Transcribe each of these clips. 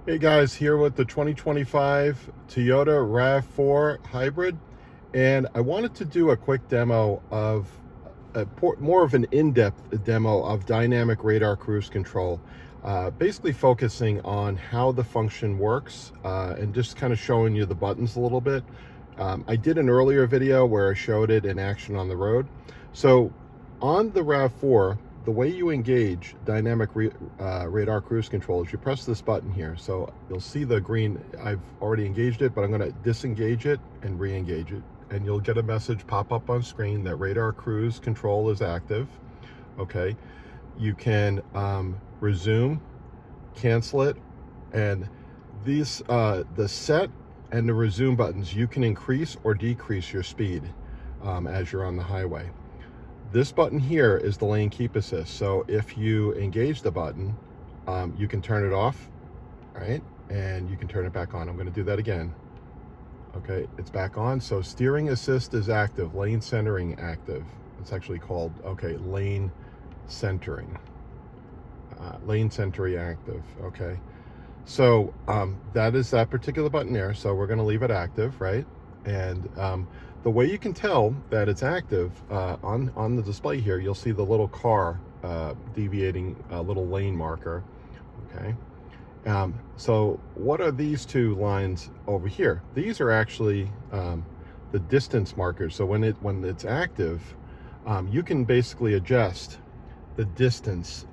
Hey guys, here with the 2025 Toyota RAV4 Hybrid, and I wanted to do a quick demo of more of an in-depth demo of dynamic radar cruise control, basically focusing on how the function works and just kind of showing you the buttons a little bit. I did an earlier video where I showed it in action on the road. So on the RAV4, the way you engage dynamic radar cruise control is you press this button here. So you'll see the green, I've already engaged it, but I'm going to disengage it and re-engage it. And you'll get a message pop up on screen that radar cruise control is active. Okay, you can resume, cancel it, and these the set and the resume buttons, you can increase or decrease your speed as you're on the highway. This button here is the lane keep assist. So if you engage the button, you can turn it off, right? And you can turn it back on. I'm going to do that again. Okay, it's back on. So steering assist is active, lane centering active. It's actually called, okay, lane centering. Lane centering active, okay. So that is that particular button there. So we're going to leave it active, right? And the way you can tell that it's active on the display here, you'll see the little car deviating a little lane marker, okay? So what are these two lines over here? These are actually the distance markers. So when it's active, you can basically adjust the distance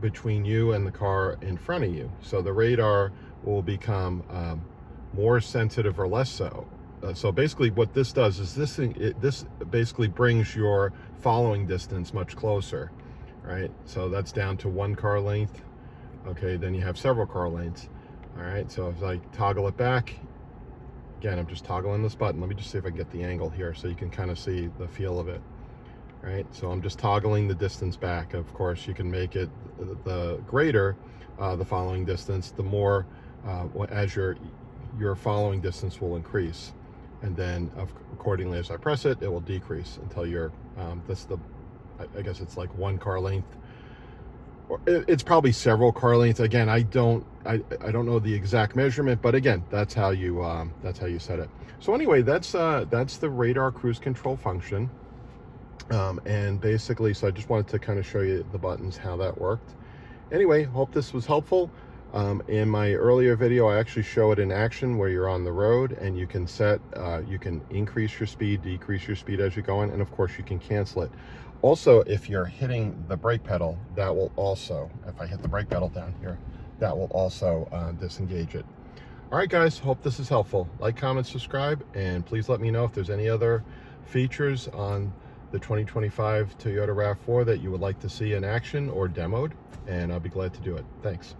between you and the car in front of you. So the radar will become more sensitive or less so. So basically what this does is this basically brings your following distance much closer, right? So that's down to 1 car length. Okay, then you have several car lengths. All right, so if I toggle it back, again, I'm just toggling this button. Let me just see if I can get the angle here so you can kind of see the feel of it. Right, so I'm just toggling the distance back. Of course, you can make it the greater the following distance, the more as your following distance will increase, and then accordingly as I press it, it will decrease until you're that's the, I guess it's like 1 car length, or it's probably several car lengths. Again, I don't know the exact measurement, but again, that's how you set it. So anyway, that's the radar cruise control function. And basically, so I just wanted to kind of show you the buttons, how that worked. Anyway, hope this was helpful. In my earlier video, I actually show it in action where you're on the road and you can you can increase your speed, decrease your speed as you're going, and of course you can cancel it. Also, if you're hitting the brake pedal, that will also, if I hit the brake pedal down here, that will also disengage it. All right, guys, hope this is helpful. Like, comment, subscribe, and please let me know if there's any other features on the 2025 Toyota RAV4 that you would like to see in action or demoed, and I'll be glad to do it. Thanks.